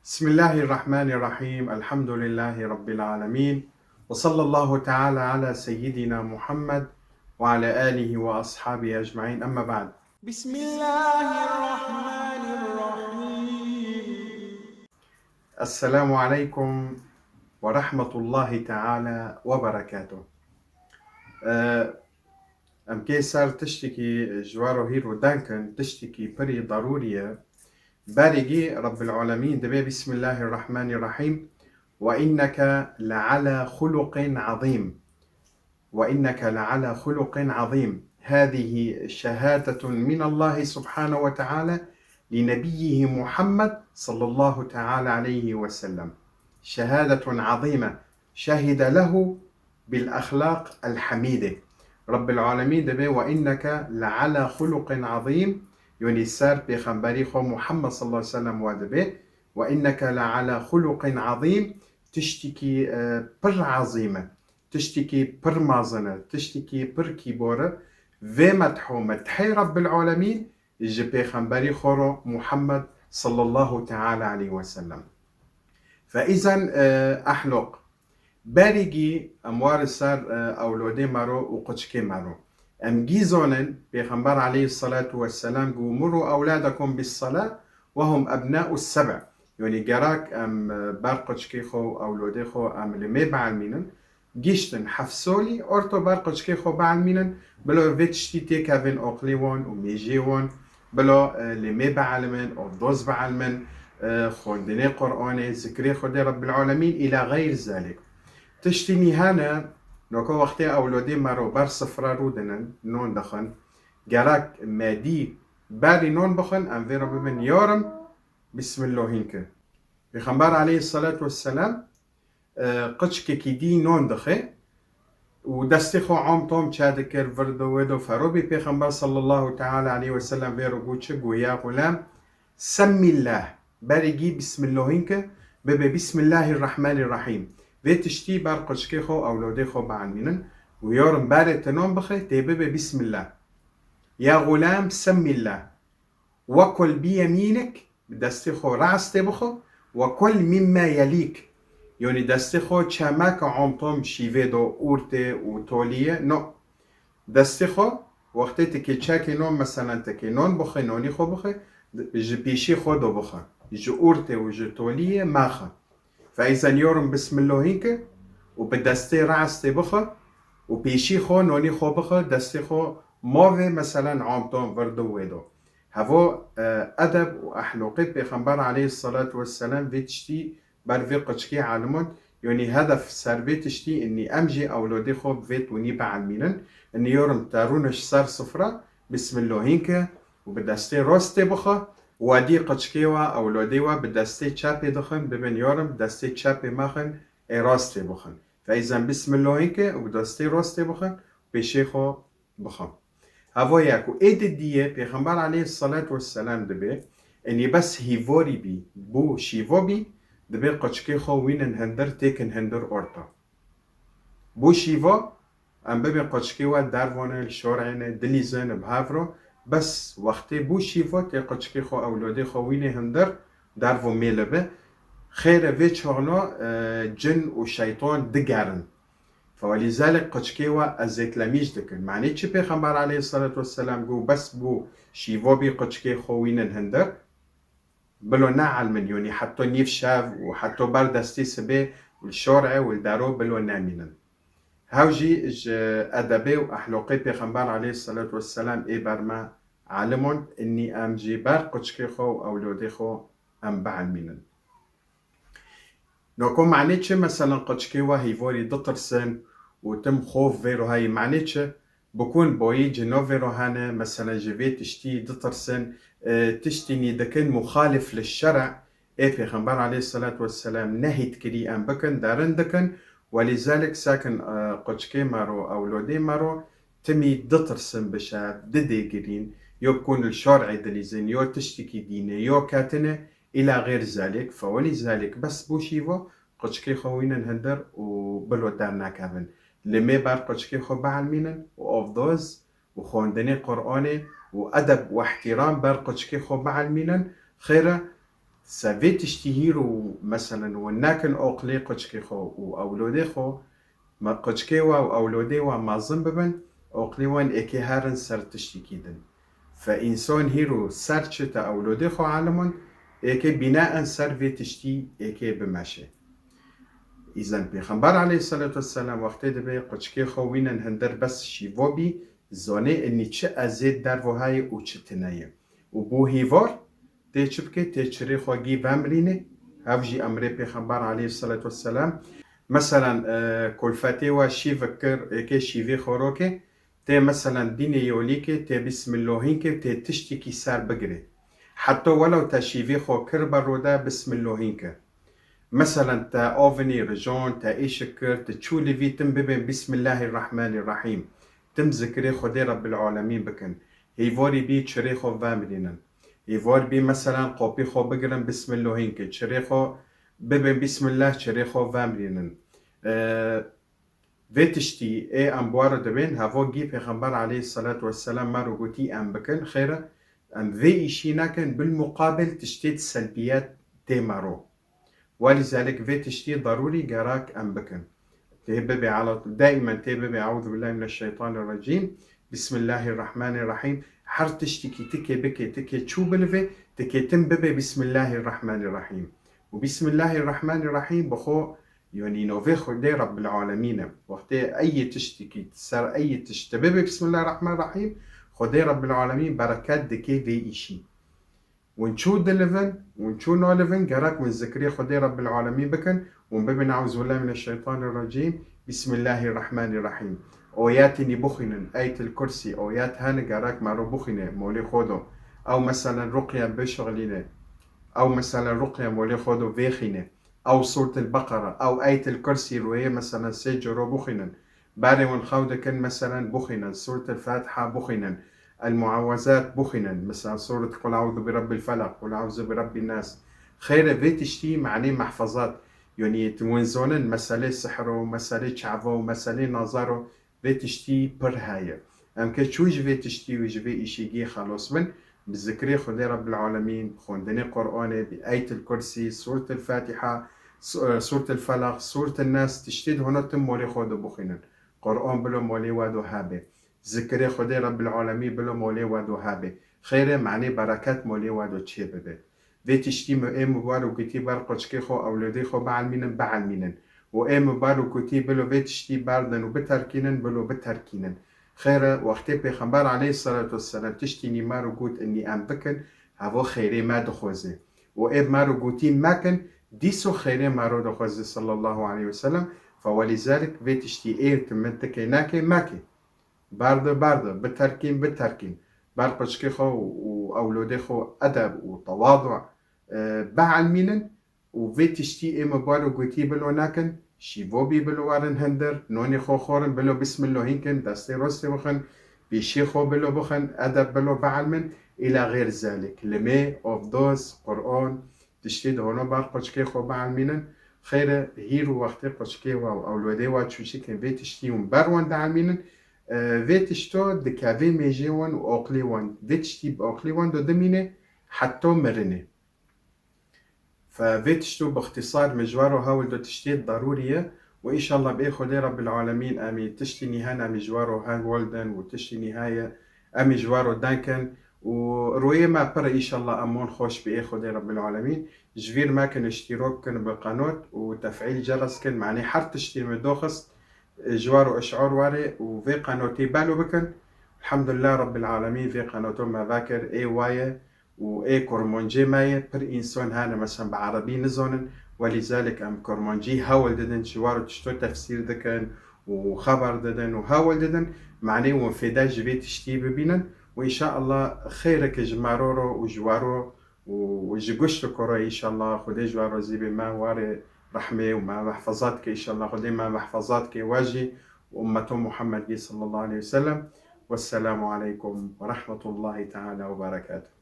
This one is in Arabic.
بسم الله الرحمن الرحيم. الحمد لله رب العالمين، وصلى الله تعالى على سيدنا محمد وعلى آله وأصحابه أجمعين. أما بعد، بسم الله الرحمن الرحيم. السلام عليكم ورحمة الله تعالى وبركاته. أم كيسر تشتكي جوارو هيرو دانكن تشتكي بري ضرورية بارجي رب العالمين دبي. بسم الله الرحمن الرحيم. وإنك لعلى خلق عظيم. وإنك لعلى خلق عظيم. هذه شهادة من الله سبحانه وتعالى لنبيه محمد صلى الله تعالى عليه وسلم، شهادة عظيمة شهد له بالأخلاق الحميدة. رب العالمين دبي وإنك لعلى خلق عظيم، يعني سار بخنبري خو محمد صلى الله عليه وسلم ودبي وإنك لعلى خلق عظيم، تشتكي بر عظيمة، تشتكي بر مازنة، تشتكي بر كيبورة في مدحو مدحي رب العالمين جي بخنبري خورو محمد صلى الله تعالى عليه وسلم. فإذا أحلق بارجي أموار سار أولودي مارو وقشكي مارو أم جيزونن بيغمبر عليه الصلاة والسلام قو مروا أولادكم بالصلاة وهم أبناء السبع، يعني جراك أم بارقشكي خو أولودي خو أم لمي بعلمينن جيشتن حفصولي أورتو بارقشكي خو بعلمينن بلو فيتشتي تيكافين أوقليوان وميجيوان بلو لمي بعلمن أو دوز بعلمن خودني قرآن ذكري خدي رب العالمين إلى غير ذلك. تشتيني هانا نوكو وقتي أولودي مارو بار صفرا رودنن نون دخن جراك مادي باري نون بخن أم في رب من يورم بسم الله هنك بخنبار عليه الصلاة والسلام قشك كيدي نون دخي ودستي خو عام توم تشادكر فردو ودو فروبي بخنبار صلى الله تعالى عليه وسلم في ربوتشك ويا غلام سمي الله باري بسم الله هنك ببي بسم الله الرحمن الرحيم في تشتي بار قشكي خو أولودي خو بعلمينن ويورم باري تنون بخي تيببي بسم الله يا غلام سمي الله وكل بيمينك دستي خو رعس تبخو وكل مما يليك، يعني دستي خو چمك عمطم شيفيدو اورتي وتوليه نو دستي خو وقتی تکی چاکی نون مثلا تکی نون بخي نوني خو بخي جي بيشي خو دو بخي جي اورتي وجي توليه ماخا. فإذا يورم بسم الله هيك وبدستي رعستي بخه وبيشي خو نوني خو بخه دستي خو موفي مثلا عامتون وردو ويدو هفو أدب وأحلوقي بيغمبر عليه الصلاة والسلام في تشتي برفي قشكي عالمون، يعني هدف سربي تشتي إني أمجي أولودي خو بفيت وني بعلمينن إني يورم تارونش صار صفرة بسم الله هيك وبدستي روستي بخه وادي قشكيوا أولوديوا بدستي تشابي دخن ببن يورم دستي تشابي ماخن راستي بخن. فإذا بسم الله هيك وبدستي روستي بخن بشيخو بخن هفو ياكو ايد الدية بيغمبر عليه الصلاة والسلام دبي اني بس هيفوري بي بو شيفو بي دبي قشكيخو وين هندر تيكن هندر اورتا بو شيفو ام ببي قشكيوا داروان الشورعين دليزن بهافرو بس وقتی بو شیفا که قچکی خو اولادی خو وینه هندر در و میلبه خیر وی چهارنا جن و شیطان دگرن فولذلك قچکی و ازیتلمیش دکن. معنی چی پیغمبر علیه الصلاة والسلام گو بس بو شیفا بی قچکی خو وینه هندر بلو نعل من یونی حتی نیف شاف و حتی بر دستی سبه الشرع والدارو بلو نامینن. هاوجي أدبي وأحلقي بيغمبر عليه الصلاة والسلام إي برما علمون إني أم جيبار قشكي خو أولودي خو أم بعلمينن. نوكو معنيتش مثلا قشكي وهيفوري دطرسن وتم خوف فيرو هاي معنيتش بكون بوي جنو فيرو هانا مثلا جيبي تشتي دطرسن تشتيني دكن مخالف للشرع إي بيغمبر عليه الصلاة والسلام نهيت كري أم بكن دارن دكن ولذلك ساكن قشكي مارو أولودي مارو تمي دطرسن بشاف دديقرين يو بكون الشرع دليزين يو تشتكي ديني يو كاتنة إلى غير ذلك. فولذلك بس بوشيفو قشكي خوينن هندر وبلو دارنا كافن لمي بار قشكي خو بعلمينن وأفضوز وخوندني قرآني وأدب واحترام بار قشكي خو بعلمينن خيرا سافي تشتهيرو مثلا وناكن أوقلي قشكي خو وأولودي خو ما قشكيوا وأولوديوا ما زنببن أوقليوان إكي هارن سر تشتكيدن فإنسان هيرو سرچتا أولودي خو عالمون إكي بناء سر في تشتي إكي بماشي إذن بيخنبار عليه الصلاة والسلام وقت دبي قشكي خو وينن هندر بس شيفوبي زوني إني تش أزيد دارفو هاي وتشتنايا وبو هيفور تي چبكي تي چري خو جي بامريني هاوجي أمري بيخنبار عليه الصلاة والسلام مثلا كلفتي وشي فكر كي شيفي خوروكي تي مثلا ديني يوليكي تي بسم اللهينكي تي تشتكي سار بقري حتى ولو تا شيفي خو كربا رودا بسم اللهينكي مثلا تا اوفني رجون تا ايشكر تشولي في تنببن بسم الله الرحمن الرحيم تم ذكري خدي رب العالمين بكن هيفوري بي تشريخو فامرينن هيفور بي مثلا قوبي خو بقرن بسم اللهينكي تشريخو ببن بسم الله تشريخو فامرينن فيتشتي اي امبوار دبين هافو جي پیغمبر عليه الصلاة والسلام مارو قوتي ام بكن خيرا ام في اشيناكن بالمقابل تشتيت سلبيات تيمارو ولذلك في تشتيت ضروري قراك ام بكن تهببي على دائما تهببي اعوذ بالله من الشيطان الرجيم بسم الله الرحمن الرحيم حر تشتكي تكي بكي تكي تشوبلفي تكي تنببي بسم الله الرحمن الرحيم وبسم الله الرحمن الرحيم بخو يعني نوفي خدي رب العالمين وقت اي تشتكي تسر اي تشتببي بسم الله الرحمن الرحيم خدي رب العالمين بركات دكي في اشي ونشو دلفن ونشو نولفن قراك من ذكري خدي رب العالمين بكن ونببن أعوذ بالله من الشيطان الرجيم بسم الله الرحمن الرحيم أوياتني بخنن آية الكرسي أويات هان قراك مارو بخنة مولي خودو أو مثلا رقية بشغلينة أو مثلا رقية مولي خودو فيخنة أو سورة البقرة أو آية الكرسي روية مثلا سيجرو بخنن باري ونخوض كن مثلا بخنن سورة الفاتحة بخنن المعوذات بخنن مثلا سورة قل أعوذ برب الفلق قل أعوذ برب الناس خير في تشتي معني محفظات يعني تونزونن مسألة سحرو مسألة شعفو مسألة نظرو في تشتي بر هاي أم كتشوج في تشتي ويج في إشيجي خلاص من بالذكر خدي رب العالمين خوندني قرآن بآية الكرسي سورة الفاتحة سورة الفلق سورة الناس تشتيد هنا تمولي خودو بخنن قرآن بلو مولي وادو هابي ذكر خدي رب العالمين بلو مولي وادو هابي خير معني بركات مولي وادو تشي ببي في تشتي مؤم بارو كتي بار قشكي خو أولادي خو بعلمينن وإم بارو كتي بلو في تشتي باردن وبتركينن بلو بتركينن خير وقت پیغمبر عليه الصلاة والسلام تشتي نمارو قوت اني ام بكن هوا خيري ما دخوزي وإب مارو قوتين ماكن ديسو خيري مارو دخوزي صلى الله عليه وسلم فولذلك في تشتي ايه تمنتكي ناكي ماكي باردة بتركين بارقشكي خو وأولادي خو أدب وتواضع بعلمينن وفي تشتي إما بارو قوتي بلو ناكن شيفوبي بلو وارن هندر نوني خو خورن بلو بسم الله هنكن دستي رستي بخن بيشي خو بلو بخن أدب بلو بعلمن إلى غير ذلك لمي أوف دوز قرآن تشتي دهونا بارقشكي خو بعلمينن خير هيرو وقتي قشكي وأولادي واتشوشي كن في تشتي ومبروان دعلمينن فيتشتو دكافي ميجيوان وأوقليوان فيتشتي بأوقليوان دو دمينة حتى مرنة ففيتشتو باختصار مجوارو هاول دو تشتي ضرورية وإن شاء الله بإخو دي رب العالمين أمي تشتي نهانا مجوارو هاي والدن وتشتي نهاية أمي جوارو دانكن وروي ما برا إن شاء الله أمون خوش بإخو دي رب العالمين جوير ما كان اشتراك كان بقناة وتفعيل جرس كان معني حر تشتي مدوخست جوارو اشعار واري وفي قناتي بالو بكن الحمد لله رب العالمين في قناتهم ما ذاكر اي وايه واي كورمونجي مايه بر انسان هانا مثلا بعربي نزونن ولذلك ام كورمونجي هاول ددن جوارو تشتو تفسير دكن وخبر ددن وهاول ددن معني وفيدا جبي تشتي ببينن وان شاء الله خيرك جمارورو وجوارو وجقشتو كورو ان شاء الله خدي جوارو زيبي ما واري رحمة وما محفظاتك إن شاء الله قديما محفظاتك واجي وأمة محمد صلى الله عليه وسلم والسلام عليكم ورحمة الله تعالى وبركاته.